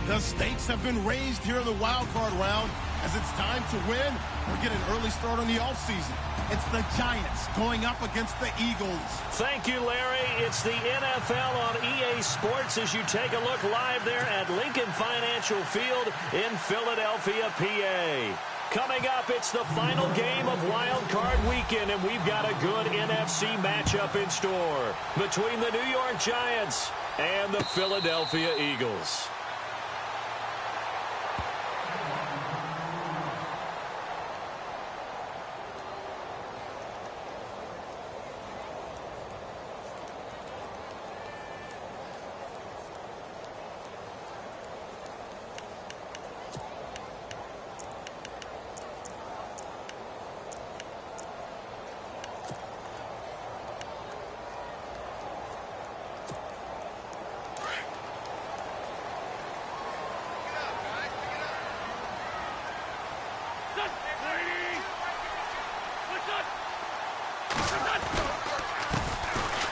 The stakes have been raised here in the wild card round as it's time to win or get an early start on the offseason. It's the Giants going up against the Eagles. Thank you, Larry. It's the NFL on EA Sports as you take a look live there at Lincoln Financial Field in Philadelphia, PA. Coming up, it's the final game of Wild Card Weekend, and we've got a good NFC matchup in store between the New York Giants and the Philadelphia Eagles.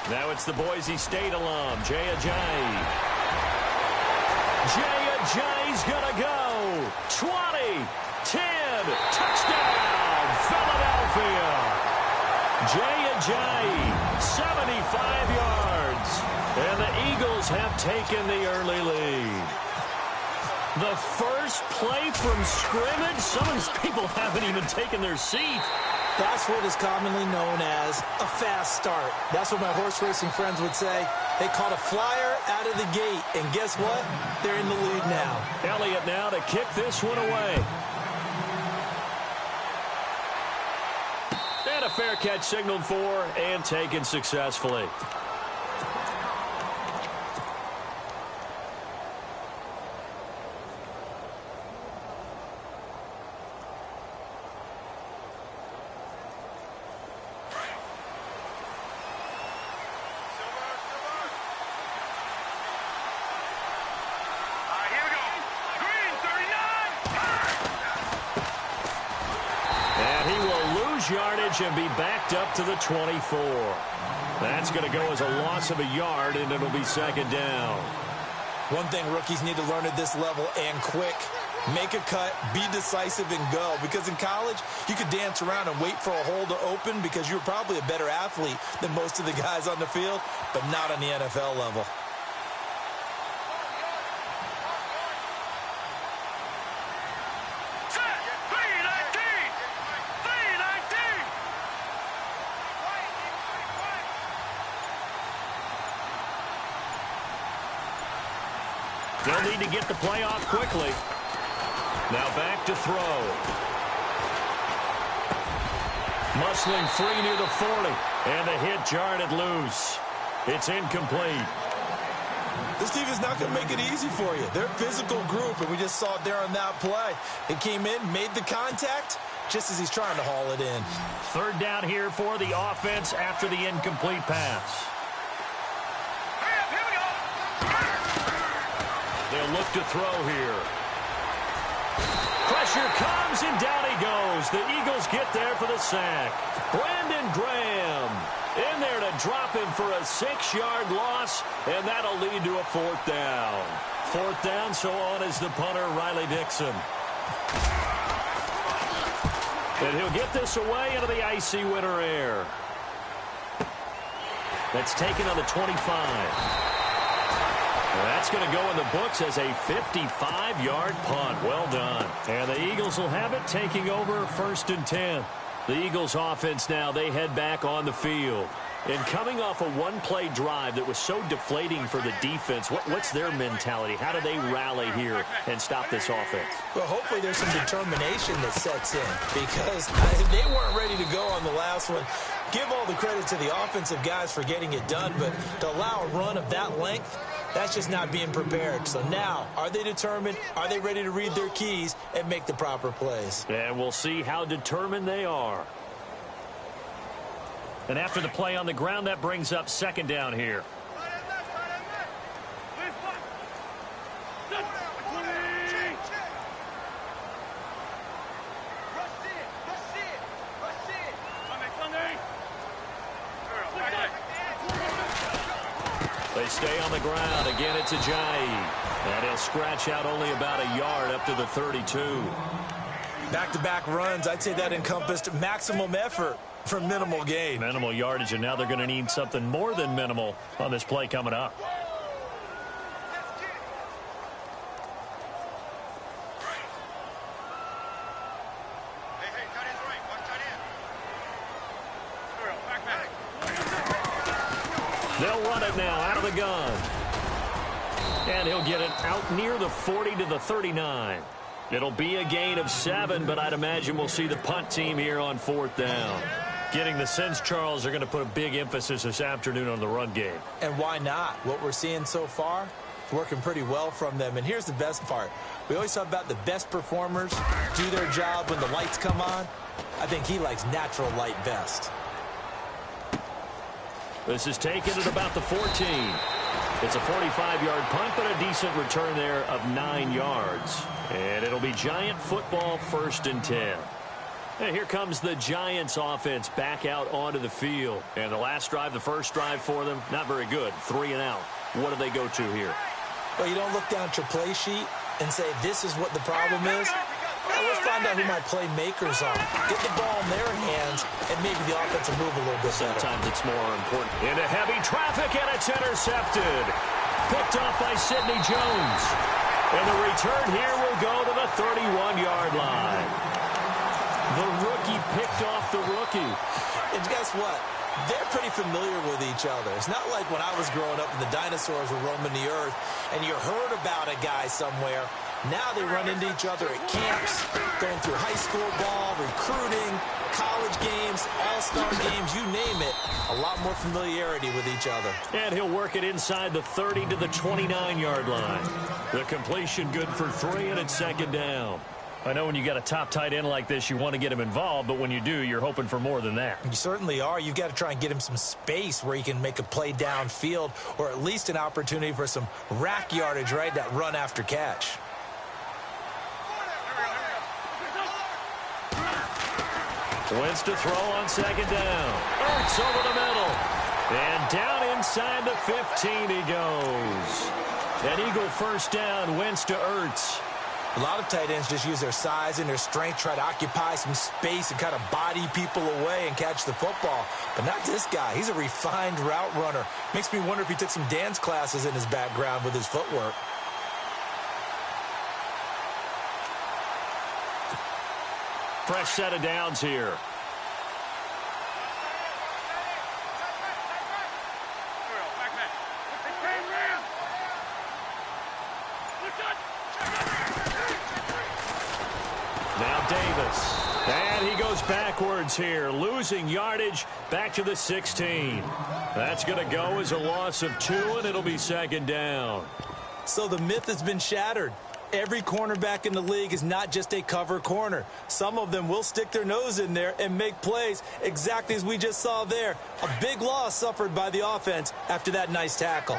Now it's the Boise State alum, Jay Ajayi. Jay Ajayi's going to go. 20, 10, touchdown, Philadelphia. Jay Ajayi, 75 yards. And the Eagles have taken the early lead. The first play from scrimmage. Some of these people haven't even taken their seat. That's what is commonly known as a fast start. That's what my horse racing friends would say. They caught a flyer out of the gate, and guess what? They're in the lead now. Elliott now to kick this one away. And a fair catch signaled for and taken successfully. Yardage and be backed up to the 24. That's going to go as a loss of a yard, and it'll be second down. One thing rookies need to learn at this level, and quick, make a cut, be decisive, and go. Because in college, you could dance around and wait for a hole to open because you're probably a better athlete than most of the guys on the field, but not on the NFL level. They'll need to get the play off quickly. Now back to throw. Muscling free near the 40. And the hit jarred it loose. It's incomplete. This team is not going to make it easy for you. They're a physical group, and we just saw it there on that play. It came in, made the contact, just as he's trying to haul it in. Third down here for the offense after the incomplete pass. They'll look to throw here. Pressure comes, and down he goes. The Eagles get there for the sack. Brandon Graham in there to drop him for a 6-yard loss, and that'll lead to a fourth down. Fourth down, so on is the punter, Riley Dixon. And he'll get this away into the icy winter air. That's taken on the 25. That's going to go in the books as a 55-yard punt. Well done. And the Eagles will have it, taking over 1st and 10. The Eagles offense now, they head back on the field. And coming off a one-play drive that was so deflating for the defense, what's their mentality? How do they rally here and stop this offense? Well, hopefully there's some determination that sets in because they weren't ready to go on the last one. Give all the credit to the offensive guys for getting it done, but to allow a run of that length, that's just not being prepared. So now, are they determined? Are they ready to read their keys and make the proper plays? And we'll see how determined they are. And after the play on the ground, that brings up second down here. They They stay on the ground. Again, it's Ajayi. And he'll scratch out only about a yard up to the 32. Back-to-back runs, I'd say that encompassed maximum effort for minimal gain. Minimal yardage, and now they're going to need something more than minimal on this play coming up. They'll run it now out of the gun. And he'll get it out near the 40 to the 39. It'll be a gain of 7, but I'd imagine we'll see the punt team here on 4th down. Getting the sense, Charles, they're going to put a big emphasis this afternoon on the run game. And why not? What we're seeing so far, it's working pretty well from them. And here's the best part. We always talk about the best performers do their job when the lights come on. I think he likes natural light best. This is taken at about the 14. It's a 45-yard punt, but a decent return there of 9 yards. And it'll be Giant football 1st and 10. And here comes the Giants offense back out onto the field. And the last drive, the first drive for them, not very good. 3 and out. What do they go to here? Well, you don't look down at your play sheet and say, this is what the problem is. Well, let's find out who my playmakers are. Get the ball in their hands, and maybe the offense will move a little bit better. Sometimes it's more important. Into heavy traffic, and it's intercepted. Picked off by Sidney Jones. And the return here will go to the 31-yard line. The rookie picked off the rookie. And guess what? They're pretty familiar with each other. It's not like when I was growing up and the dinosaurs were roaming the earth and you heard about a guy somewhere. Now they run into each other at camps, going through high school ball, recruiting, college games, all-star games, you name it. A lot more familiarity with each other. And he'll work it inside the 30 to the 29-yard line. The completion good for 3, and it's 2nd down. I know when you got a top tight end like this, you want to get him involved, but when you do, you're hoping for more than that. You certainly are. You've got to try and get him some space where he can make a play downfield, or at least an opportunity for some rack yardage, right? That run after catch. Wentz to throw on 2nd down. Ertz over the middle. And down inside the 15 he goes. An Eagle 1st down, Wentz to Ertz. A lot of tight ends just use their size and their strength, try to occupy some space and kind of body people away and catch the football. But not this guy. He's a refined route runner. Makes me wonder if he took some dance classes in his background with his footwork. Fresh set of downs here. Now Davis. And he goes backwards here, losing yardage back to the 16. That's going to go as a loss of 2, and it'll be 2nd down. So the myth has been shattered. Every cornerback in the league is not just a cover corner. Some of them will stick their nose in there and make plays exactly as we just saw there. A big loss suffered by the offense after that nice tackle.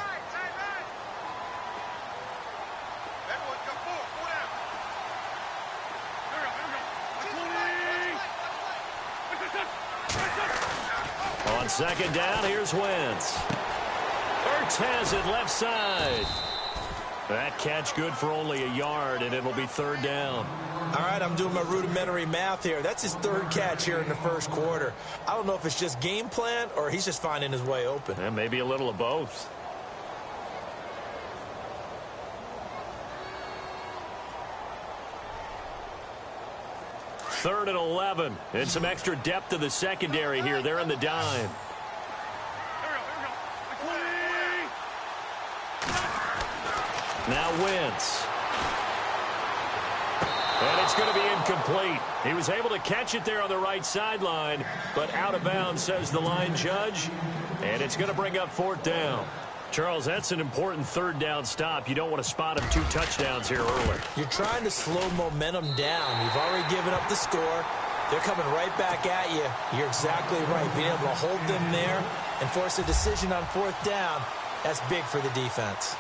On 2nd down, here's Wentz. Ertz has it left side. That catch good for only a yard, and it'll be 3rd down. All right, I'm doing my rudimentary math here. That's his 3rd catch here in the 1st quarter. I don't know if it's just game plan or he's just finding his way open. And maybe a little of both. Third and 11. And some extra depth to the secondary here. They're in the dime. Now Wentz. And it's going to be incomplete. He was able to catch it there on the right sideline, but out of bounds, says the line judge. And it's going to bring up 4th down. Charles, that's an important 3rd down stop. You don't want to spot him 2 touchdowns here early. You're trying to slow momentum down. You've already given up the score. They're coming right back at you. You're exactly right. Being able to hold them there and force a decision on 4th down, that's big for the defense.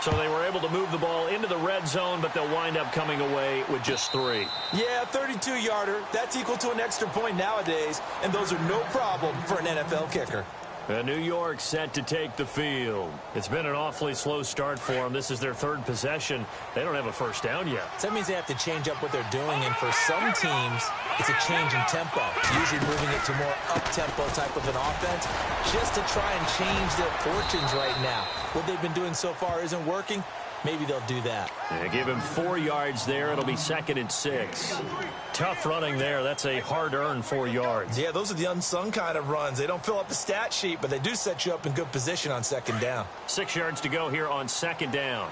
So they were able to move the ball into the red zone, but they'll wind up coming away with just 3. Yeah, 32-yarder. That's equal to an extra point nowadays, and those are no problem for an NFL kicker. And New York set to take the field. It's been an awfully slow start for them. This is their third possession. They don't have a first down yet. So that means they have to change up what they're doing, and for some teams, it's a change in tempo, usually moving it to more up-tempo type of an offense, just to try and change their fortunes right now. What they've been doing so far isn't working. Maybe they'll do that. They give him 4 yards there. It'll be 2nd and 6. Tough running there. That's a hard-earned 4 yards. Yeah, those are the unsung kind of runs. They don't fill up the stat sheet, but they do set you up in good position on 2nd down. 6 yards to go here on 2nd down.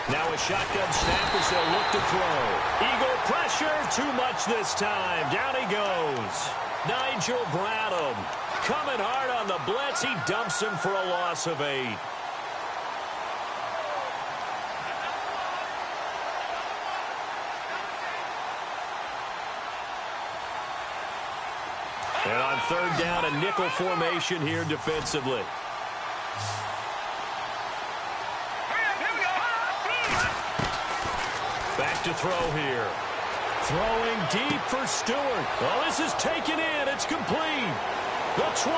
Now a shotgun snap as they'll look to throw. Eagle pressure, too much this time. Down he goes. Nigel Bradham coming hard on the blitz. He dumps him for a loss of 8. And on 3rd down, a nickel formation here defensively. Back to throw here. Throwing deep for Stewart. Well, this is taken in. It's complete. The 20,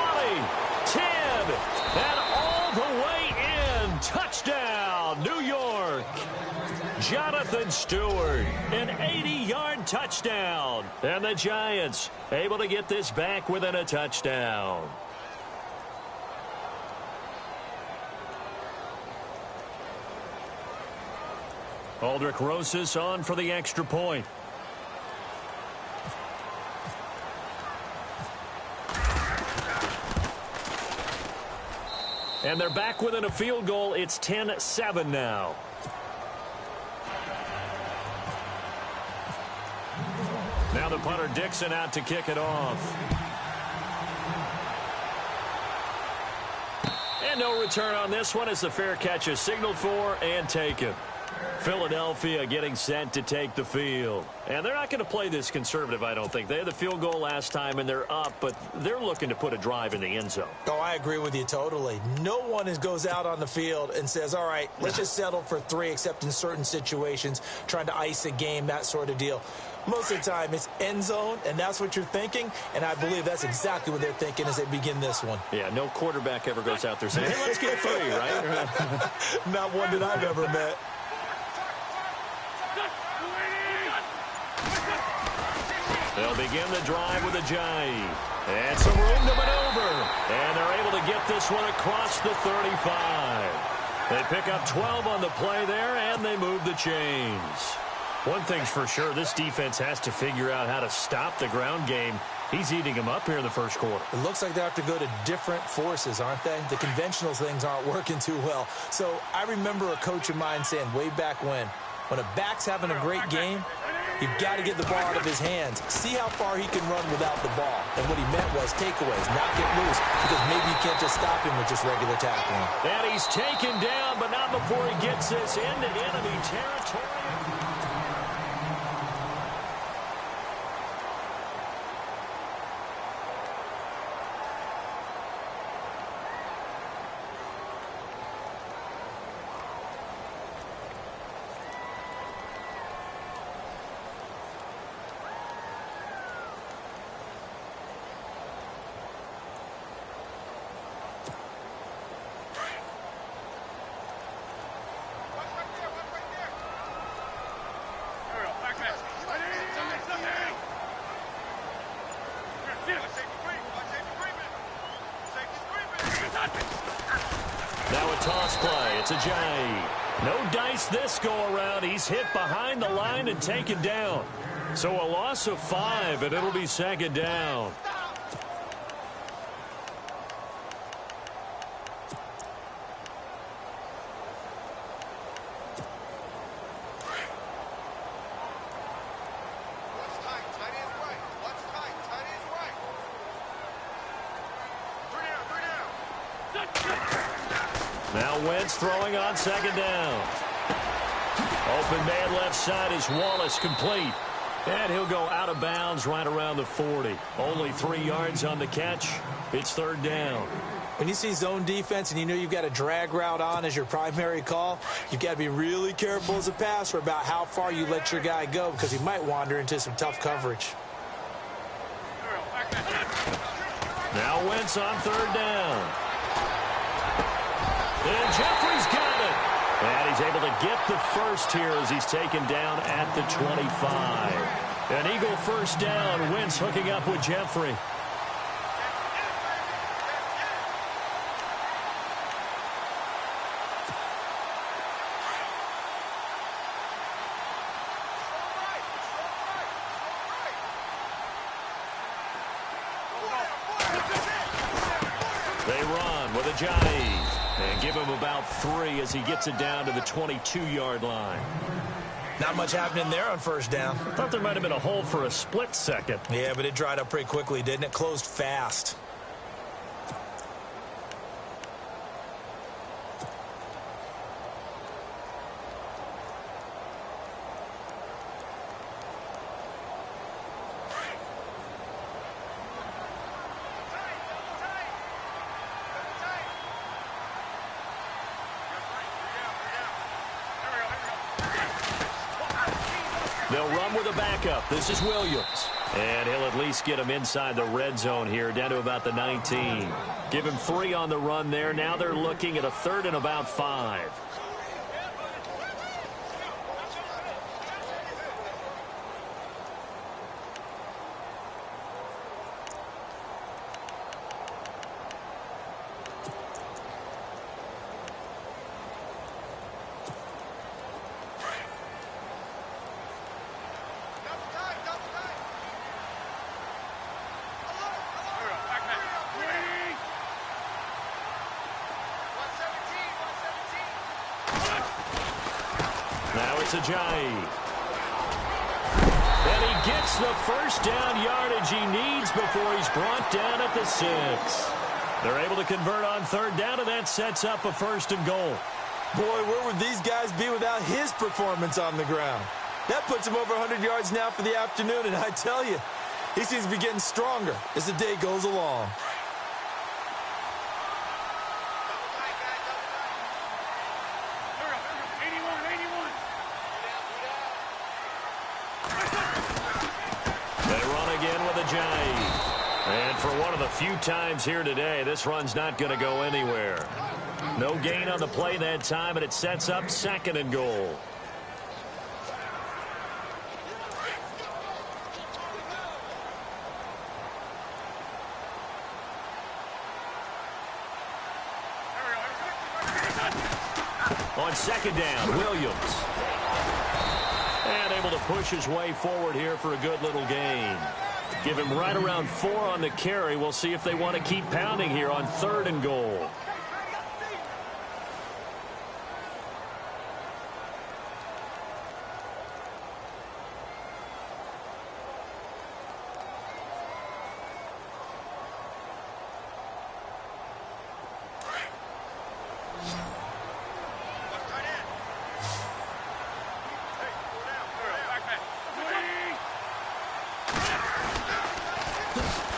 10, and all the way in. Touchdown, New York. Jonathan Stewart, an 80-yard touchdown. And the Giants able to get this back within a touchdown. Aldrich Rosas on for the extra point. And they're back within a field goal. It's 10-7 now. Now the punter Dixon out to kick it off. And no return on this one as the fair catch is signaled for and taken. Philadelphia getting set to take the field. And they're not going to play this conservative, I don't think. They had the field goal last time, and they're up, but they're looking to put a drive in the end zone. Oh, I agree with you totally. No one goes out on the field and says, all right, let's just settle for 3, except in certain situations, trying to ice a game, that sort of deal. Most of the time, it's end zone, and that's what you're thinking, and I believe that's exactly what they're thinking as they begin this one. Yeah, no quarterback ever goes out there saying, hey, let's get 3, right? Not one that I've ever met. They'll begin the drive with a jive. And some room to maneuver. And they're able to get this one across the 35. They pick up 12 on the play there, and they move the chains. One thing's for sure, this defense has to figure out how to stop the ground game. He's eating them up here in the first quarter. It looks like they have to go to different forces, aren't they? The conventional things aren't working too well. So I remember a coach of mine saying way back when a back's having a great game, you've got to get the ball out of his hands. See how far he can run without the ball. And what he meant was takeaways, not get loose, because maybe you can't just stop him with just regular tackling. And he's taken down, but not before he gets this into enemy territory. Now a toss play. It's a Jay. No dice this go-around. He's hit behind the line and taken down. So a loss of 5, and it'll be 2nd down. Now Wentz throwing on 2nd down. Open man left side is Wallace, complete. And he'll go out of bounds right around the 40. Only 3 yards on the catch. It's 3rd down. When you see zone defense and you know you've got a drag route on as your primary call, you've got to be really careful as a passer about how far you let your guy go because he might wander into some tough coverage. Now Wentz on third down. And Jeffrey's got it. And he's able to get the first here as he's taken down at the 25. An Eagle first down. Wentz hooking up with Jeffrey. They run with Ajayi. And give him about 3 as he gets it down to the 22-yard line. Not much happening there on first down. I thought there might have been a hole for a split second. Yeah, but it dried up pretty quickly, didn't it? Closed fast. They'll run with a backup. This is Williams. And he'll at least get him inside the red zone here, down to about the 19. Give him 3 on the run there. Now they're looking at a 3rd and about 5. Now it's Ajayi. And he gets the first down yardage he needs before he's brought down at the 6. They're able to convert on third down, and that sets up a 1st and goal. Boy, where would these guys be without his performance on the ground? That puts him over 100 yards now for the afternoon, and I tell you, he seems to be getting stronger as the day goes along. And for one of the few times here today, this run's not going to go anywhere. No gain on the play that time, and it sets up 2nd and goal. On 2nd down, Williams. And able to push his way forward here for a good little gain. Give him right around 4 on the carry. We'll see if they want to keep pounding here on 3rd and goal.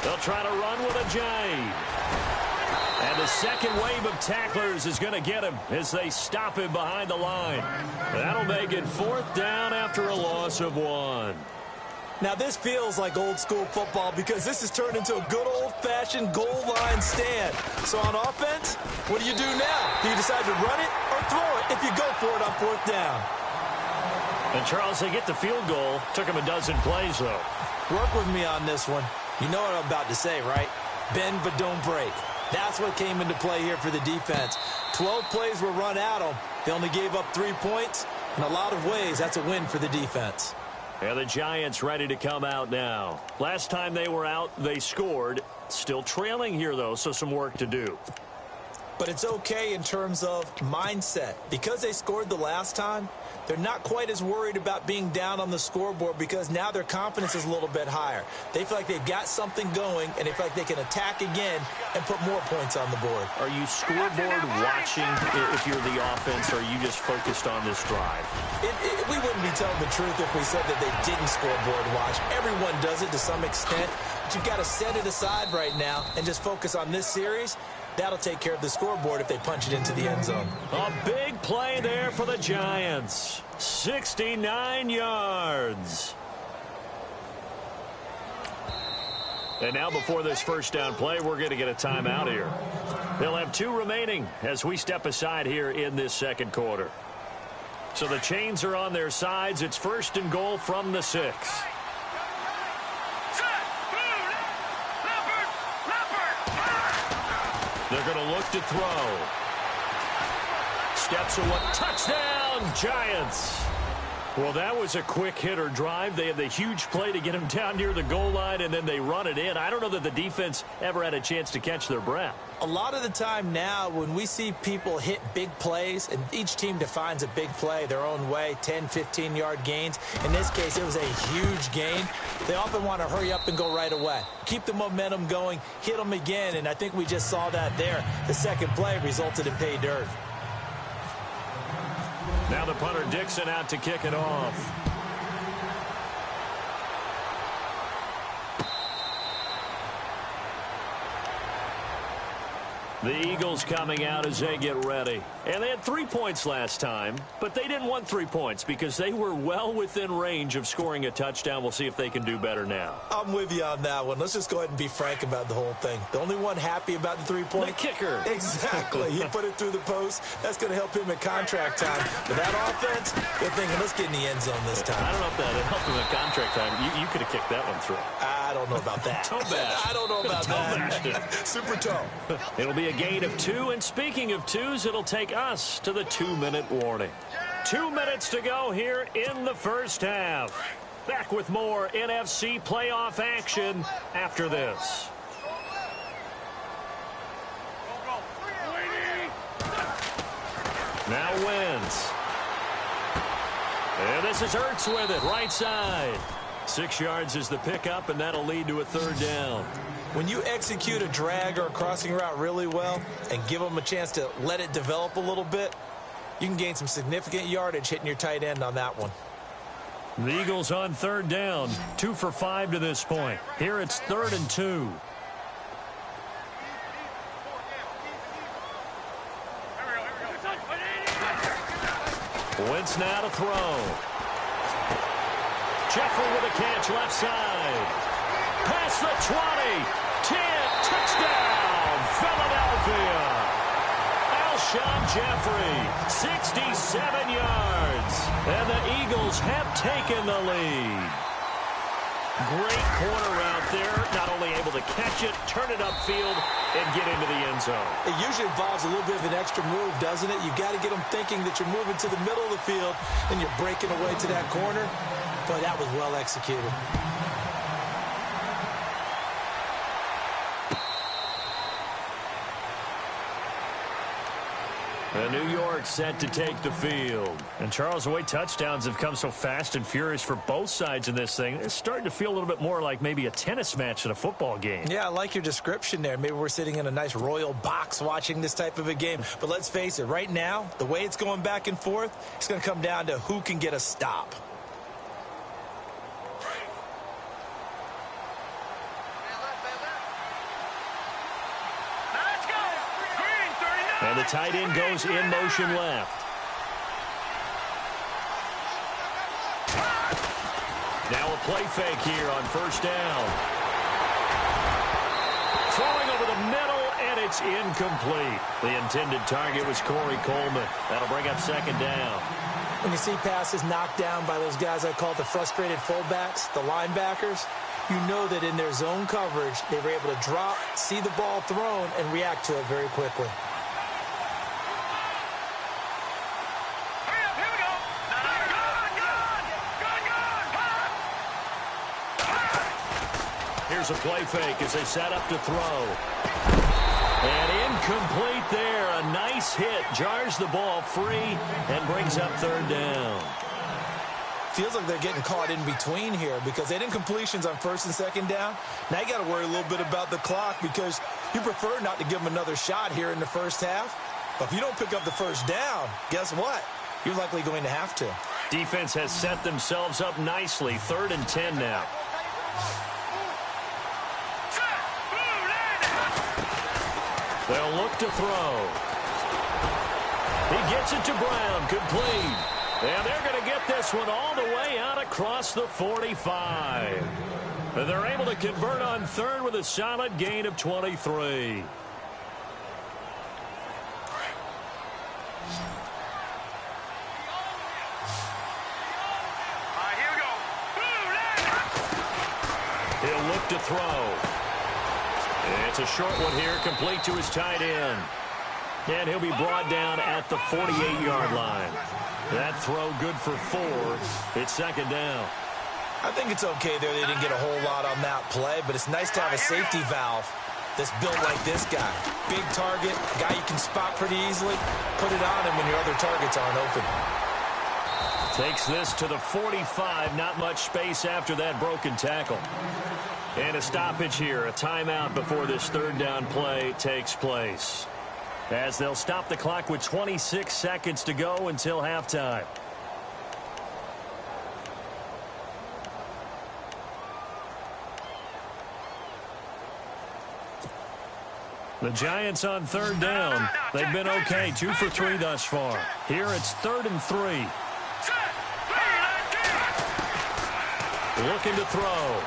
They'll try to run with Ajayi. And the second wave of tacklers is going to get him as they stop him behind the line. That'll make it 4th down after a loss of 1. Now, this feels like old-school football because this has turned into a good old-fashioned goal line stand. So on offense, what do you do now? Do you decide to run it or throw it if you go for it on 4th down? And, Charles, they get the field goal. Took him a dozen plays, though. Work with me on this one. You know what I'm about to say, right? Bend but don't break. That's what came into play here for the defense. 12 plays were run at them. They only gave up 3 points. In a lot of ways, that's a win for the defense. And the Giants ready to come out now. Last time they were out, they scored. Still trailing here, though, so some work to do. But it's okay in terms of mindset. Because they scored the last time, they're not quite as worried about being down on the scoreboard because now their confidence is a little bit higher. They feel like they've got something going, and they feel like they can attack again and put more points on the board. Are you scoreboard watching if you're the offense, or are you just focused on this drive? We wouldn't be telling the truth if we said that they didn't scoreboard watch. Everyone does it to some extent, but you've got to set it aside right now and just focus on this series That'll take care of the scoreboard if they punch it into the end zone. A big play there for the Giants. 69 yards. And now before this first down play, we're going to get a timeout here. They'll have 2 remaining as we step aside here in this second quarter. So the chains are on their sides. It's 1st and goal from the 6. They're going to look to throw. Steps away. Touchdown, Giants. Well, that was a quick hitter drive. They had the huge play to get him down near the goal line, and then they run it in. I don't know that the defense ever had a chance to catch their breath. A lot of the time now when we see people hit big plays, and each team defines a big play their own way, 10, 15-yard gains. In this case, it was a huge gain. They often want to hurry up and go right away. Keep the momentum going, hit them again, and I think we just saw that there. The second play resulted in pay dirt. Now the punter Dixon out to kick it off. The Eagles coming out as they get ready. And they had 3 points last time, but they didn't want 3 points because they were well within range of scoring a touchdown. We'll see if they can do better now. I'm with you on that one. Let's just go ahead and be frank about the whole thing. The only one happy about the 3-point. The kicker. Exactly. He put it through the post. That's going to help him at contract time. But that offense, they're thinking, let's get in the end zone this time. I don't know if that helped him at contract time. You could have kicked that one through. I don't know about that. Toe bash. I don't know about that. Super toe. It'll be a gain of 2, and speaking of 2s, it'll take us to the 2-minute warning. 2 minutes to go here in the first half. Back with more NFC playoff action after this. Now Wentz. And this is Ertz with it, right side. 6 yards is the pickup, and that'll lead to a 3rd down. When you execute a drag or a crossing route really well and give them a chance to let it develop a little bit, you can gain some significant yardage hitting your tight end on that one. The Eagles on 3rd down, 2 for 5 to this point. Here it's 3rd and 2. Wentz now to throw. Jeffrey with a catch left side. Past the 20. 10. Touchdown. Philadelphia. Alshon Jeffrey. 67 yards. And the Eagles have taken the lead. Great corner route there. Not only able to catch it, turn it upfield, and get into the end zone. It usually involves a little bit of an extra move, doesn't it? You've got to get them thinking that you're moving to the middle of the field and you're breaking away to that corner. But that was well executed. And New York set to take the field. And Charles, the way touchdowns have come so fast and furious for both sides in this thing, it's starting to feel a little bit more like maybe a tennis match in a football game. Yeah, I like your description there. Maybe we're sitting in a nice royal box watching this type of a game. But let's face it, right now, the way it's going back and forth, it's going to come down to who can get a stop. And the tight end goes in motion left. Now a play fake here on 1st down. Throwing over the middle, and it's incomplete. The intended target was Corey Coleman. That'll bring up 2nd down. When you see passes knocked down by those guys I call the frustrated fullbacks, the linebackers, you know that in their zone coverage, they were able to drop, see the ball thrown, and react to it very quickly. Here's a play fake as they set up to throw. And incomplete there. A nice hit. Jars the ball free and brings up 3rd down. Feels like they're getting caught in between here because they didn't completions on 1st and 2nd down. Now you got to worry a little bit about the clock because you prefer not to give them another shot here in the first half. But if you don't pick up the 1st down, guess what? You're likely going to have to. Defense has set themselves up nicely. 3rd and 10 now. They'll look to throw. He gets it to Brown, complete. And they're going to get this one all the way out across the 45. And they're able to convert on third with a solid gain of 23. He'll look to throw. It's a short one here, complete to his tight end. And he'll be brought down at the 48-yard line. That throw good for 4. It's second down. I think it's okay there. They didn't get a whole lot on that play, but it's nice to have a safety valve that's built like this guy. Big target, guy you can spot pretty easily. Put it on him when your other targets aren't open. Takes this to the 45. Not much space after that broken tackle. And a stoppage here, a timeout before this third down play takes place, as they'll stop the clock with 26 seconds to go until halftime. The Giants on third down. They've been okay, 2 for 3 thus far. Here it's 3rd and 3. Looking to throw.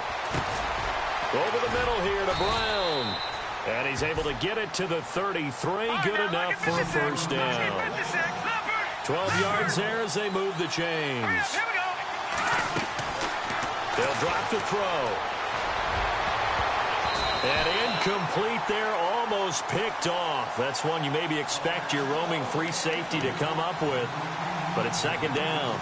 Over the middle here to Brown. And he's able to get it to the 33. Good enough for a first down. 12 yards there as they move the chains. They'll drop the throw. And incomplete there, almost picked off. That's one you maybe expect your roaming free safety to come up with. But it's second down.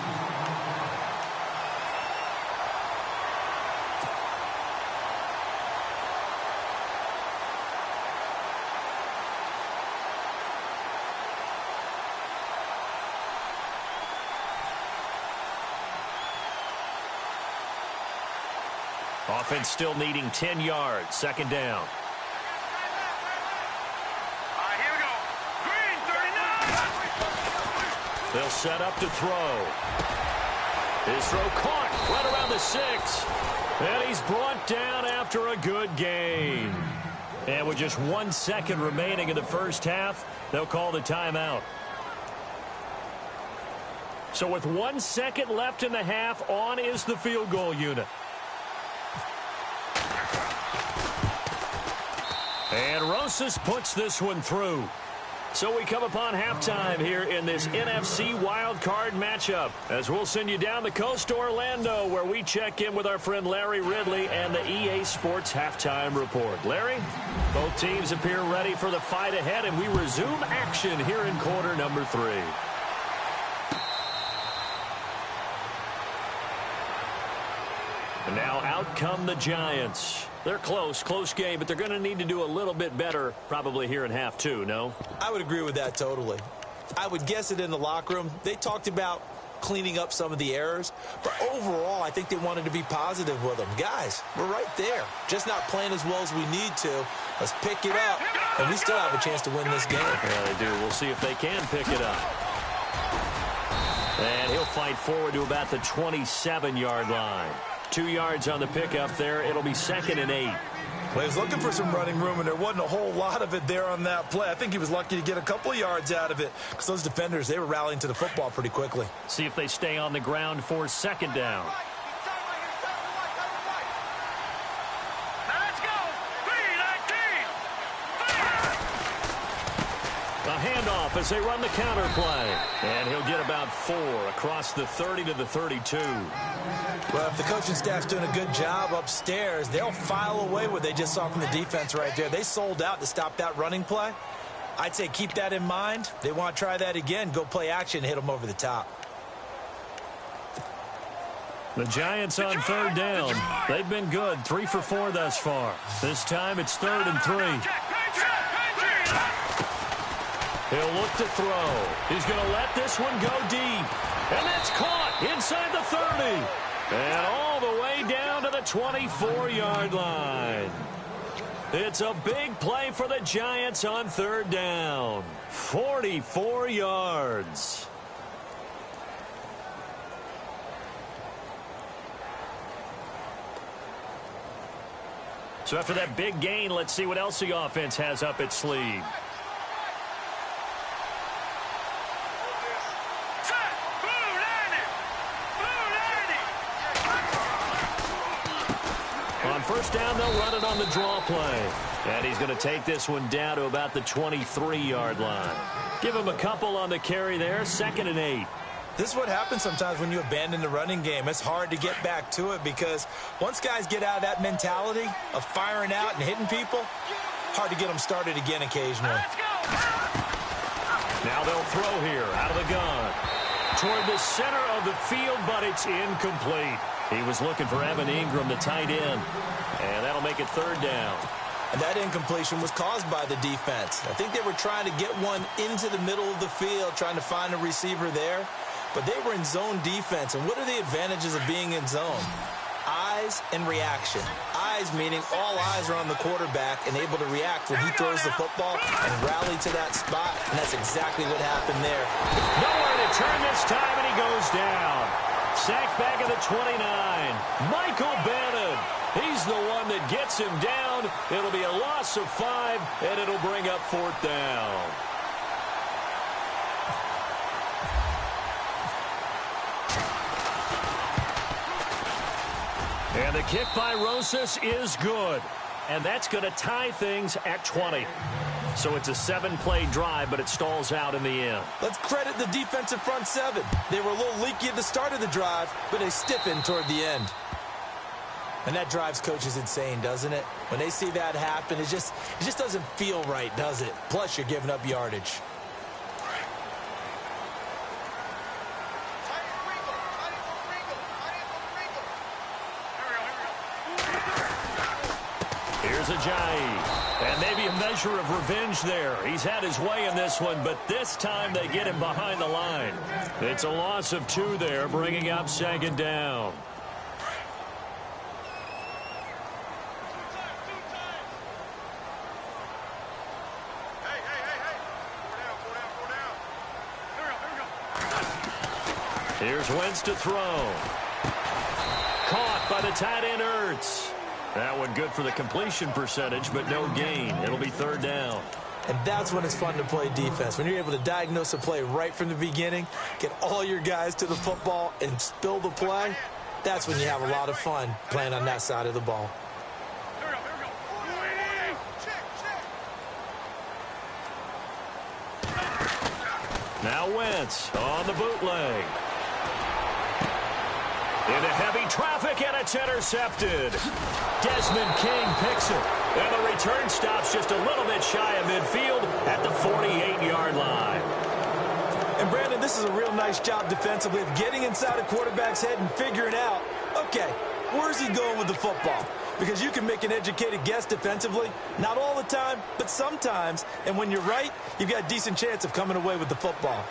Offense still needing 10 yards. Second down. Here we go. Green, 39. They'll set up to throw. His throw caught right around the 6. And he's brought down after a good gain. And with just 1 second remaining in the first half, they'll call the timeout. So with 1 second left in the half, on is the field goal unit. And Rosas puts this one through. So we come upon halftime here in this NFC wildcard matchup, as we'll send you down the coast to Orlando, where we check in with our friend Larry Ridley and the EA Sports Halftime Report. Larry, both teams appear ready for the fight ahead, and we resume action here in quarter number 3. And now out come the Giants. They're close game, but they're going to need to do a little bit better probably here in half 2, no? I would agree with that totally. I would guess it in the locker room. They talked about cleaning up some of the errors, but overall I think they wanted to be positive with them. Guys, we're right there. Just not playing as well as we need to. Let's pick it up, and we still have a chance to win this game. Yeah, they do. We'll see if they can pick it up. And he'll fight forward to about the 27-yard line. 2 yards on the pickup there. It'll be 2nd and 8. Well, he was looking for some running room, and there wasn't a whole lot of it there on that play. I think he was lucky to get a couple of yards out of it, because those defenders, they were rallying to the football pretty quickly. See if they stay on the ground for second down. Let's go. 3-19. A handoff as they run the counter play. And he'll get about 4 across the 30 to the 32. Well, if the coaching staff's doing a good job upstairs, they'll file away what they just saw from the defense right there. They sold out to stop that running play. I'd say keep that in mind. They want to try that again. Go play action and hit them over the top. The Giants on third down. They've been good. 3 for 4 thus far. This time it's 3rd and 3. He'll look to throw. He's going to let this one go deep. And that's caught inside the 30. And all the way down to the 24-yard line. It's a big play for the Giants on third down. 44 yards. So after that big gain, let's see what else the offense has up its sleeve. On first down, they'll run it on the draw play. And he's going to take this one down to about the 23-yard line. Give him a couple on the carry there, 2nd and 8. This is what happens sometimes when you abandon the running game. It's hard to get back to it because once guys get out of that mentality of firing out and hitting people, hard to get them started again occasionally. Now they'll throw here out of the gun. Toward the center of the field, but it's incomplete. He was looking for Evan Ingram, the tight end, and that'll make it 3rd down. And that incompletion was caused by the defense. I think they were trying to get one into the middle of the field, trying to find a receiver there. But they were in zone defense. And what are the advantages of being in zone? Eyes and reaction. Eyes meaning all eyes are on the quarterback and able to react when he throws the football and rally to that spot. And that's exactly what happened there. Nowhere to turn this time, and he goes down. Sacked back at the 29. Michael Bannon. He's the one that gets him down. It'll be a loss of 5, and it'll bring up 4th down. And the kick by Rosas is good. And that's going to tie things at 20. So it's a 7-play drive, but it stalls out in the end. Let's credit the defensive front 7. They were a little leaky at the start of the drive, but they stiffened toward the end. And that drives coaches insane, doesn't it? When they see that happen, it just doesn't feel right, does it? Plus, you're giving up yardage. Here's Ajayi. And maybe a measure of revenge there. He's had his way in this one, but this time they get him behind the line. It's a loss of 2 there, bringing up 2nd down. Here's Wentz to throw. Caught by the tight end, Ertz. That one good for the completion percentage, but no gain. It'll be 3rd down. And that's when it's fun to play defense. When you're able to diagnose a play right from the beginning, get all your guys to the football, and spill the play, that's when you have a lot of fun playing on that side of the ball. Now Wentz on the bootleg. Into heavy traffic, and it's intercepted. Desmond King picks it. And the return stops just a little bit shy of midfield at the 48-yard line. And, Brandon, this is a real nice job defensively of getting inside a quarterback's head and figuring out, okay, where's he going with the football? Because you can make an educated guess defensively. Not all the time, but sometimes. And when you're right, you've got a decent chance of coming away with the football.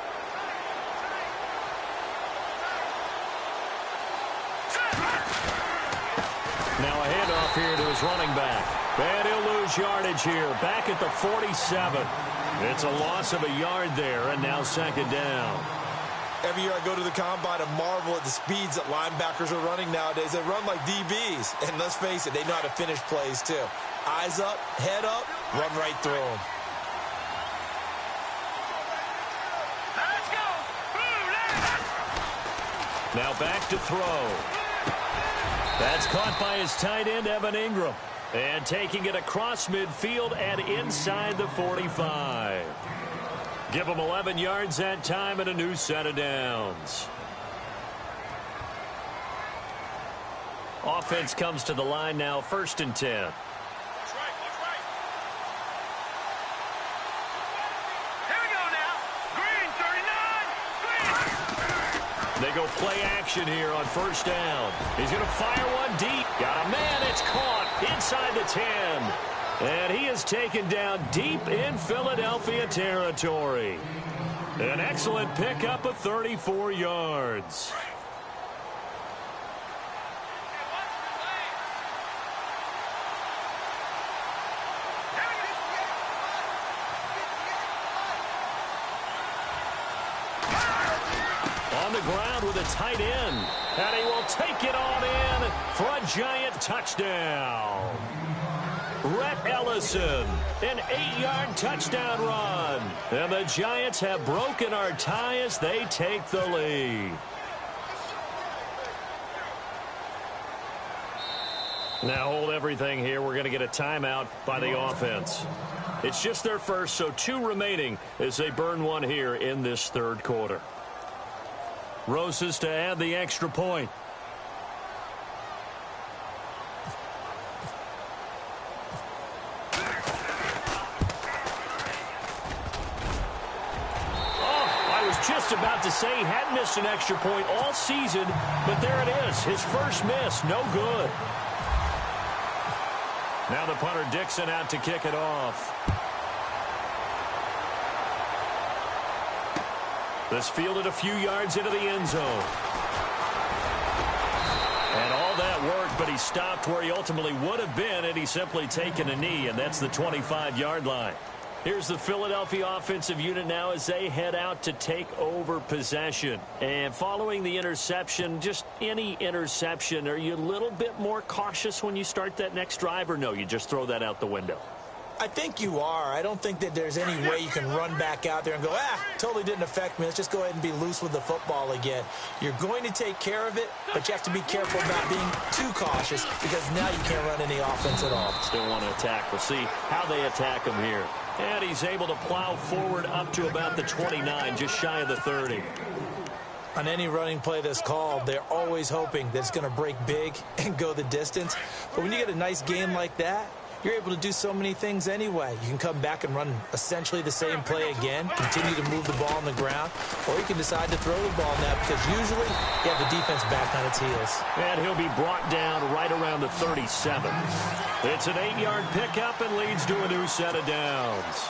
Now a handoff here to his running back. And he'll lose yardage here. Back at the 47. It's a loss of a yard there, and now 2nd down. Every year I go to the combine and marvel at the speeds that linebackers are running nowadays. They run like DBs. And let's face it, they know how to finish plays too. Eyes up, head up, run right through them. Let's go! Now back to throw. That's caught by his tight end, Evan Ingram. And taking it across midfield and inside the 45. Give him 11 yards that time and a new set of downs. Offense comes to the line now, 1st and 10. They go play action here on 1st down. He's going to fire one deep. Got a man. It's caught inside the 10. And he is taken down deep in Philadelphia territory. An excellent pickup of 34 yards. On the ground with a tight end. And he will take it on in for a giant touchdown. Rhett Ellison, an 8-yard touchdown run. And the Giants have broken our tie as they take the lead. Now hold everything here. We're going to get a timeout by the offense. It's just their first, so 2 remaining as they burn one here in this third quarter. Roses to add the extra point. Just about to say he hadn't missed an extra point all season, but there it is. His first miss, no good. Now the punter Dixon out to kick it off. This fielded a few yards into the end zone. And all that worked, but he stopped where he ultimately would have been had he simply taken a knee, and that's the 25-yard line. Here's the Philadelphia offensive unit now as they head out to take over possession. And following the interception, just any interception, are you a little bit more cautious when you start that next drive, or no, you just throw that out the window? I think you are. I don't think that there's any way you can run back out there and go, totally didn't affect me. Let's just go ahead and be loose with the football again. You're going to take care of it, but you have to be careful about being too cautious because now you can't run any offense at all. Still want to attack. We'll see how they attack him here. And he's able to plow forward up to about the 29, just shy of the 30. On any running play that's called, they're always hoping that it's going to break big and go the distance. But when you get a nice game like that, you're able to do so many things anyway. You can come back and run essentially the same play again, continue to move the ball on the ground, or you can decide to throw the ball now because usually you have the defense back on its heels. And he'll be brought down right around the 37. It's an 8-yard pickup and leads to a new set of downs.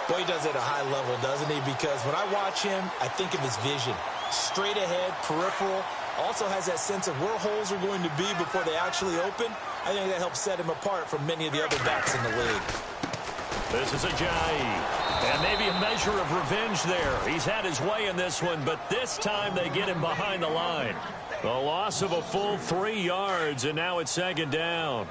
Boy, he does it at a high level, doesn't he? Because when I watch him, I think of his vision. Straight ahead, peripheral, also has that sense of where holes are going to be before they actually open. I think that helps set him apart from many of the other backs in the league. This is Ajayi. And maybe a measure of revenge there. He's had his way in this one, but this time they get him behind the line. The loss of a full 3 yards, and now it's second down.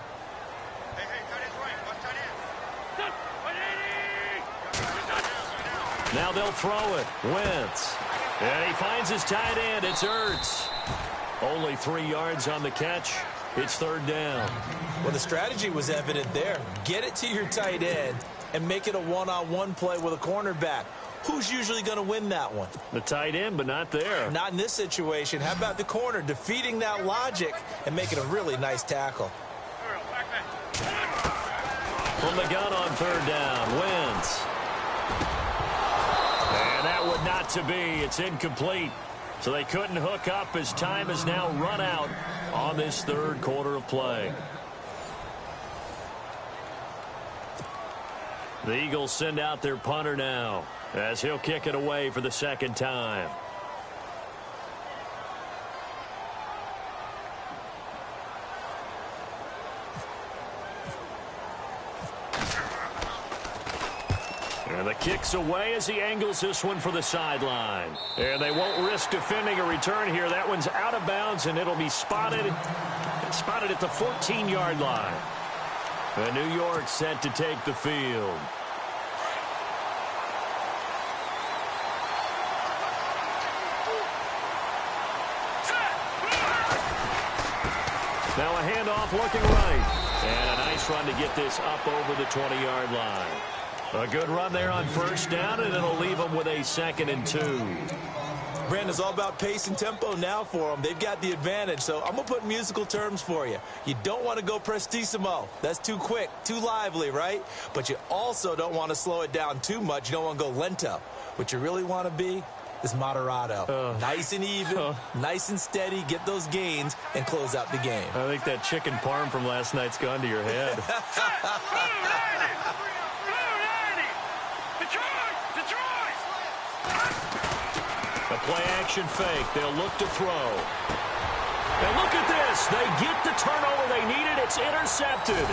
Now they'll throw it. Wentz. And he finds his tight end. It's Ertz. Only 3 yards on the catch. It's third down. Well, the strategy was evident there. Get it to your tight end and make it a one-on-one play with a cornerback. Who's usually going to win that one? The tight end, but not there. Not in this situation. How about the corner defeating that logic and making a really nice tackle? From the gun on third down, Wentz. And that would not to be. It's incomplete. So they couldn't hook up as time has now run out on this third quarter of play. The Eagles send out their punter now as he'll kick it away for the second time. And the kick's away as he angles this one for the sideline. And they won't risk defending a return here. That one's out of bounds, and it'll be spotted at the 14-yard line. And New York set to take the field. Now a handoff looking right. And a nice run to get this up over the 20-yard line. A good run there on first down, and it'll leave them with a 2nd and 2. Brandon, it's all about pace and tempo now for them. They've got the advantage, so I'm going to put musical terms for you. You don't want to go prestissimo. That's too quick, too lively, right? But you also don't want to slow it down too much. You don't want to go lento. What you really want to be is moderato. Nice and even, nice and steady, get those gains, and close out the game. I think that chicken parm from last night's gone to your head. A play-action fake. They'll look to throw. And look at this. They get the turnover they needed. It's intercepted.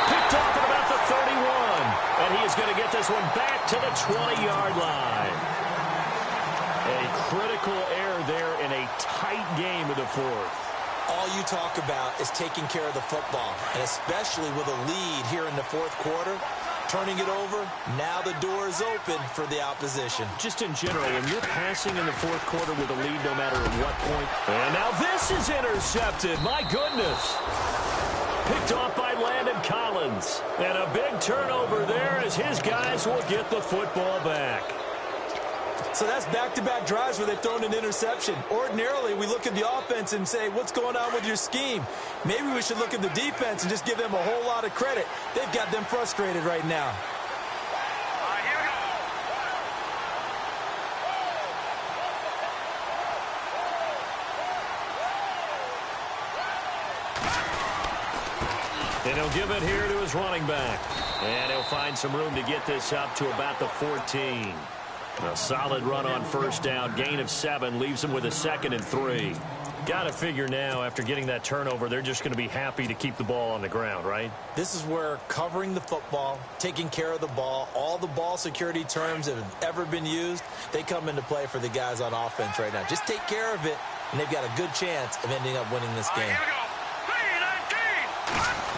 Picked off at about the 31. And he is going to get this one back to the 20-yard line. A critical error there in a tight game of the fourth. all you talk about is taking care of the football, and especially with a lead here in the fourth quarter, turning it over, now the door is open for the opposition. Just in general, when you're passing in the fourth quarter with a lead no matter at what point. And now this is intercepted. My goodness. Picked off by Landon Collins. And a big turnover there as his guys will get the football back. So that's back-to-back drives where they've thrown an interception. Ordinarily, we look at the offense and say, what's going on with your scheme? Maybe we should look at the defense and just give them a whole lot of credit. They've got them frustrated right now. Here we go. And he'll give it here to his running back. And he'll find some room to get this up to about the 14. A solid run on first down. Gain of 7 leaves them with a 2nd and 3. Got to figure now, after getting that turnover, they're just going to be happy to keep the ball on the ground, right? This is where covering the football, taking care of the ball, all the ball security terms that have ever been used, they come into play for the guys on offense right now. Just take care of it, and they've got a good chance of ending up winning this game. Here we go. 3-19.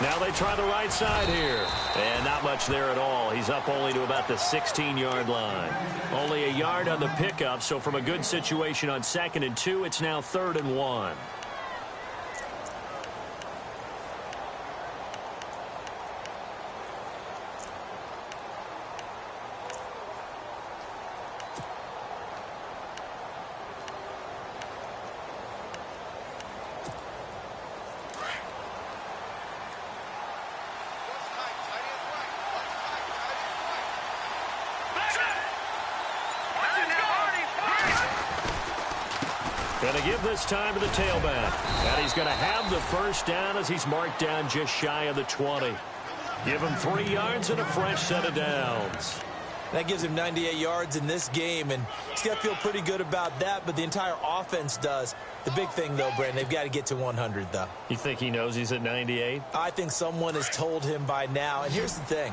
Now they try the right side here. And not much there at all. He's up only to about the 16-yard line. Only a yard on the pickup, so from a good situation on 2nd and 2, it's now 3rd and 1. Going to give this time to the tailback. And he's going to have the first down as he's marked down just shy of the 20. Give him 3 yards and a fresh set of downs. That gives him 98 yards in this game, and he's got to feel pretty good about that, but the entire offense does. The big thing, though, Brandon, they've got to get to 100, though. You think he knows he's at 98? I think someone has told him by now, and here's the thing.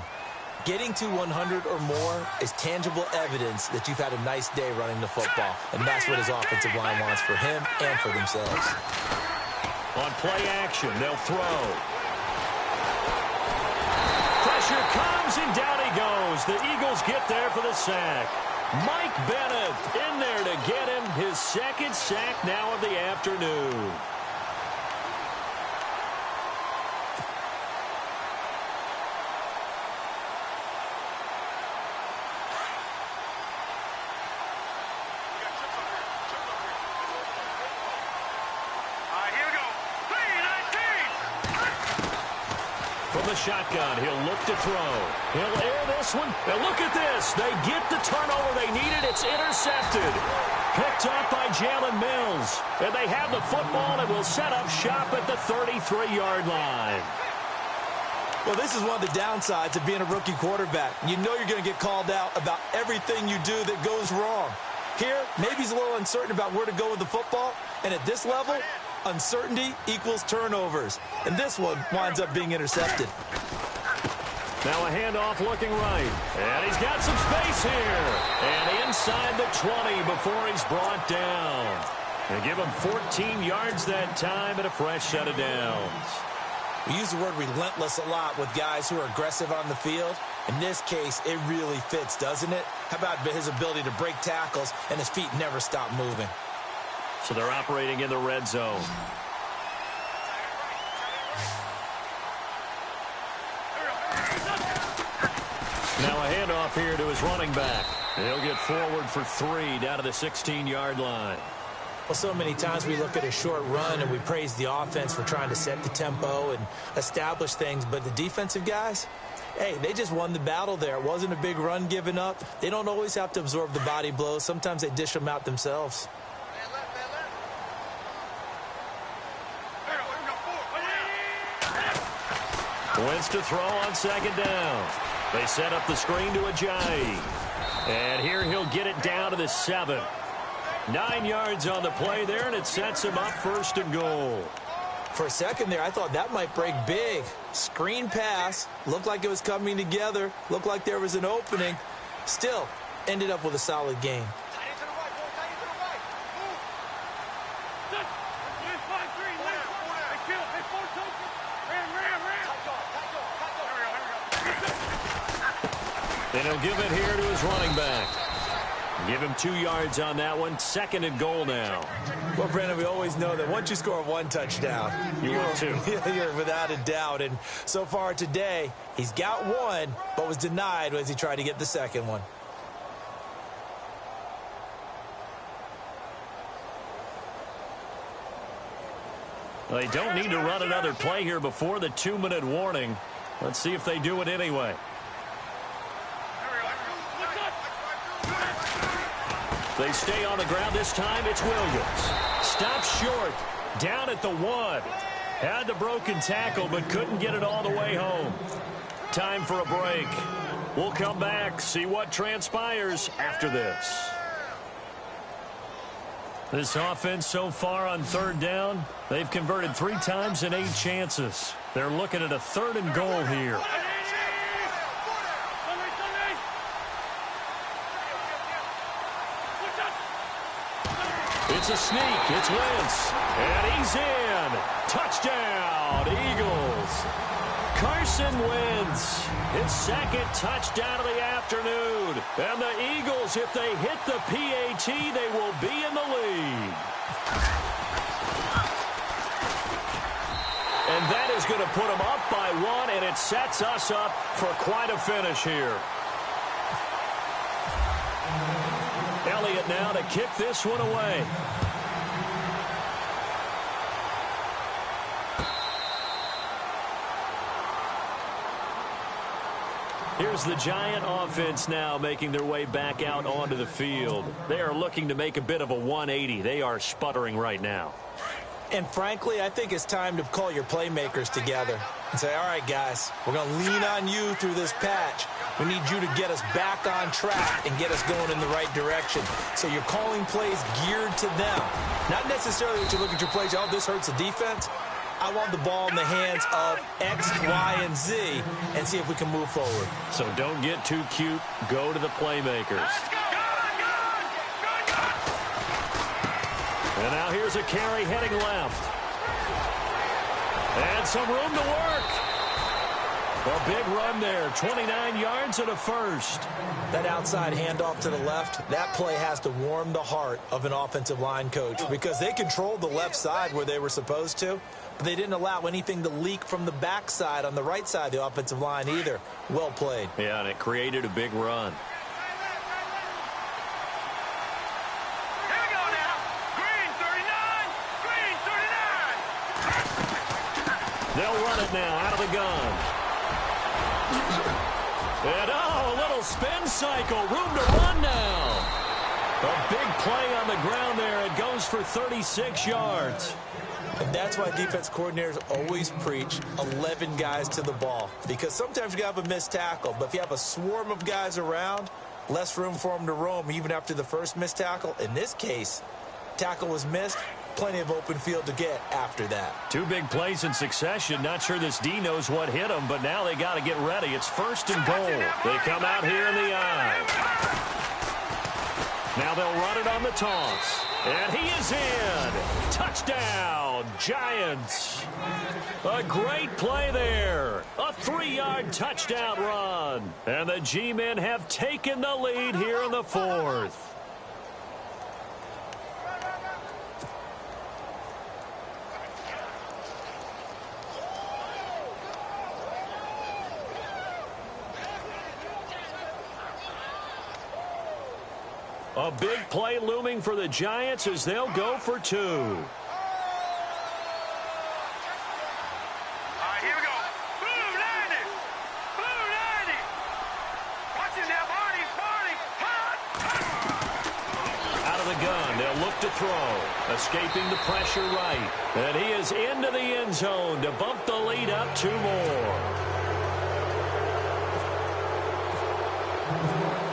Getting to 100 or more is tangible evidence that you've had a nice day running the football, and that's what his offensive line wants for him and for themselves. On play action, they'll throw. Pressure comes, and down he goes. The Eagles get there for the sack. Mike Bennett in there to get him his 2nd sack now of the afternoon. Shotgun. He'll look to throw. He'll air this one. And look at this. They get the turnover they needed. It's intercepted. Picked up by Jalen Mills. And they have the football and will set up shop at the 33-yard line. Well, this is one of the downsides of being a rookie quarterback. You know you're going to get called out about everything you do that goes wrong. Here, maybe he's a little uncertain about where to go with the football. And at this level, uncertainty equals turnovers. And this one winds up being intercepted. Now a handoff looking right. And he's got some space here. And inside the 20 before he's brought down. They give him 14 yards that time and a fresh set of downs. We use the word relentless a lot with guys who are aggressive on the field. In this case, it really fits, doesn't it? How about his ability to break tackles and his feet never stop moving? So they're operating in the red zone. Now a handoff here to his running back. He'll get forward for 3 down to the 16-yard line. Well, so many times we look at a short run and we praise the offense for trying to set the tempo and establish things, but the defensive guys, hey, they just won the battle there. It wasn't a big run given up. They don't always have to absorb the body blows. Sometimes they dish them out themselves. Wentz to throw on 2nd down. They set up the screen to Ajayi. And here he'll get it down to the 7. 9 yards on the play there, and it sets him up 1st and goal. For a second there, I thought that might break big. Screen pass. Looked like it was coming together. Looked like there was an opening. Still, ended up with a solid game. And he'll give it here to his running back. Give him 2 yards on that one. 2nd and goal now. Well, Brandon, we always know that once you score 1 touchdown, you're 2. You're without a doubt. And so far today, he's got 1, but was denied as he tried to get the 2nd one. They don't need to run another play here before the 2-minute warning. Let's see if they do it anyway. They stay on the ground this time. It's Williams. Stops short. Down at the 1. Had the broken tackle, but couldn't get it all the way home. Time for a break. We'll come back, see what transpires after this. This offense so far on 3rd down, they've converted 3 times in 8 chances. They're looking at a 3rd and goal here. It's a sneak. It's Wentz. And he's in. Touchdown, Eagles. Carson Wentz, his 2nd touchdown of the afternoon. And the Eagles, if they hit the PAT, they will be in the lead. And that is going to put them up by 1, and it sets us up for quite a finish here. Elliott now to kick this one away. Here's the Giant offense now making their way back out onto the field. They are looking to make a bit of a 180. They are sputtering right now. And frankly, I think it's time to call your playmakers together and say, all right, guys, we're going to lean on you through this patch. We need you to get us back on track and get us going in the right direction. So you're calling plays geared to them. Not necessarily that you look at your plays, oh, this hurts the defense. I want the ball in the hands of X, Y, and Z and see if we can move forward. So don't get too cute. Go to the playmakers. And now here's a carry heading left. And some room to work. A big run there. 29 yards and a 1st. That outside handoff to the left, that play has to warm the heart of an offensive line coach because they controlled the left side where they were supposed to. But they didn't allow anything to leak from the backside on the right side of the offensive line either. Well played. Yeah, and it created a big run. Here we go now. Green 39. Green 39. They'll run it now out of the gun. And a little spin cycle. Room to run now. A big play on the ground there. It goes for 36 yards. And that's why defense coordinators always preach 11 guys to the ball. Because sometimes you have a missed tackle, but if you have a swarm of guys around, less room for them to roam even after the first missed tackle. In this case, tackle was missed, plenty of open field to get after that. 2 big plays in succession. Not sure this D knows what hit him, but now they got to get ready. It's 1st and goal. They come out here in the eye. Now they'll run it on the toss. And he is in. Touchdown, Giants. A great play there. A 3-yard touchdown run. And the G-men have taken the lead here in the 4th. A big play looming for the Giants as they'll go for 2. All right, here we go. Blue 90. Blue 90. Watch it now, Barney. Barney. Out of the gun, they'll look to throw. Escaping the pressure right. And he is into the end zone to bump the lead up 2 more.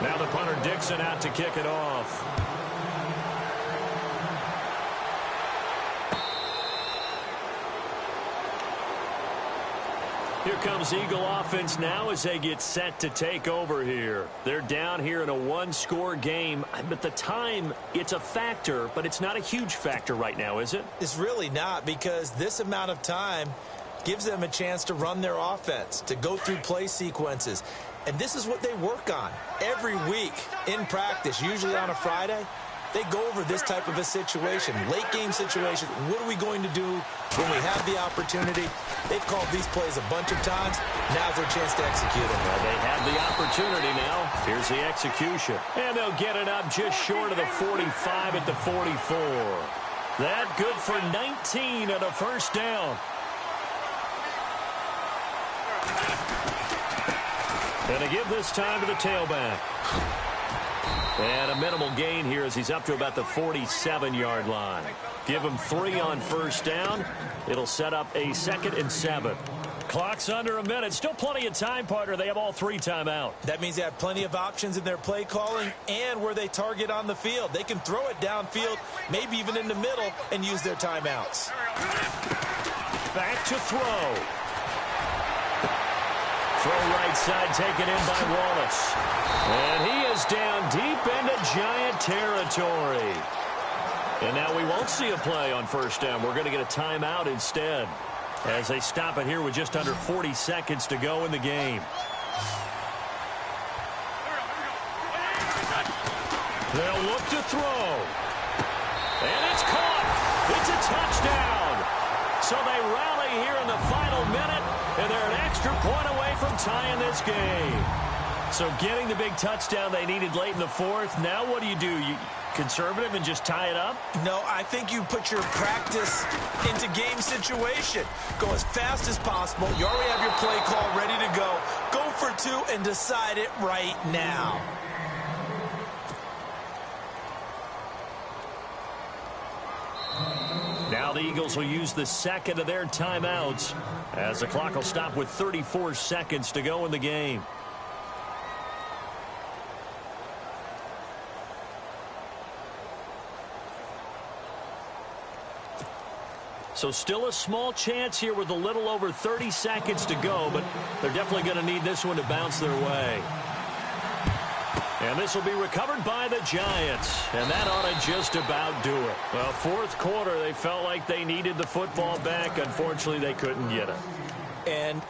Now the punter Dixon out to kick it off. Here comes Eagle offense now as they get set to take over here. They're down here in a 1-score game, but the time, it's a factor, but it's not a huge factor right now, is it? It's really not, because this amount of time gives them a chance to run their offense, to go through play sequences. And this is what they work on every week in practice, usually on a Friday. They go over this type of a situation, late-game situation. What are we going to do when we have the opportunity? They've called these plays a bunch of times. Now's their chance to execute them. Well, they have the opportunity now. Here's the execution. And they'll get it up just short of the 45 at the 44. That good for 19 and a first down. And to give this time to the tailback. And a minimal gain here as he's up to about the 47-yard line. Give him 3 on first down. It'll set up a 2nd and 7. Clock's under a minute. Still plenty of time, partner. They have all 3 timeout. That means they have plenty of options in their play calling and where they target on the field. They can throw it downfield, maybe even in the middle, and use their timeouts. Back to throw. Throw right side taken in by Wallace. And he is down deep into Giant territory. And now we won't see a play on first down. We're going to get a timeout instead as they stop it here with just under 40 seconds to go in the game. They'll look to throw. And it's caught. It's a touchdown. So they rally here in the final minute, and they're an extra point away from tying this game. So getting the big touchdown they needed late in the 4th. Now what do? You conservative and just tie it up? No, I think you put your practice into game situation. Go as fast as possible. You already have your play call ready to go. Go for 2 and decide it right now. Now the Eagles will use the 2nd of their timeouts as the clock will stop with 34 seconds to go in the game. So still a small chance here with a little over 30 seconds to go, but they're definitely going to need this one to bounce their way. And this will be recovered by the Giants, and that ought to just about do it. Well, 4th quarter, they felt like they needed the football back. Unfortunately, they couldn't get it. And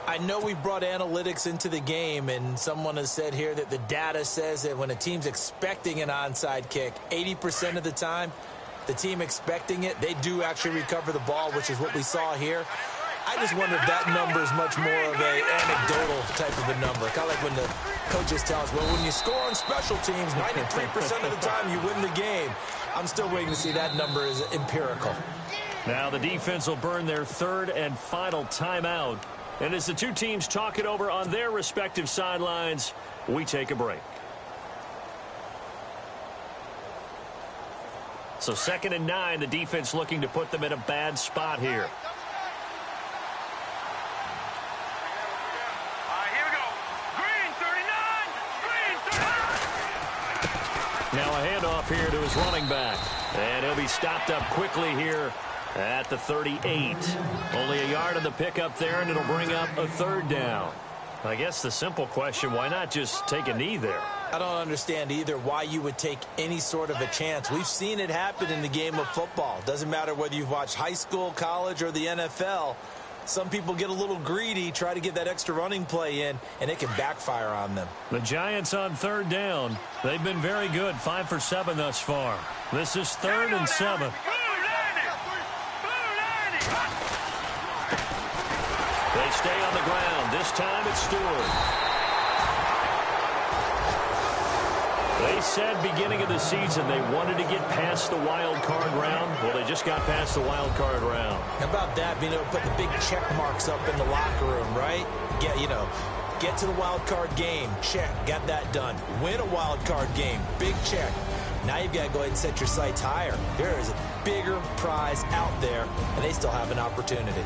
I know we brought analytics into the game, and someone has said here that the data says that when a team's expecting an onside kick, 80% of the time, the team expecting it, they do actually recover the ball, which is what we saw here. I just wonder if that number is much more of an anecdotal type of a number. Kind of like when the coaches tell us, well, when you score on special teams, 93% of the time you win the game. I'm still waiting to see that number is empirical. Now the defense will burn their 3rd and final timeout. And as the two teams talk it over on their respective sidelines, we take a break. So 2nd and 9, the defense looking to put them in a bad spot here. Here we go. Green 39. Green 39. Now a handoff here to his running back. And he'll be stopped up quickly here at the 38. Only a yard on the pickup there, and it'll bring up a 3rd down. I guess the simple question, why not just take a knee there? I don't understand either why you would take any sort of a chance. We've seen it happen in the game of football. Doesn't matter whether you've watched high school, college, or the NFL. Some people get a little greedy, try to get that extra running play in, and it can backfire on them. The Giants on 3rd down. They've been very good, 5 for 7 thus far. This is 3rd and 7. They stay on the ground. This time it's Stewart. They said beginning of the season they wanted to get past the wild card round. Well, they just got past the wild card round. How about that? Being able to put the big check marks up in the locker room, right? Get to the wild card game. Check. Got that done. Win a wild card game. Big check. Now you've got to go ahead and set your sights higher. There is a bigger prize out there, and they still have an opportunity.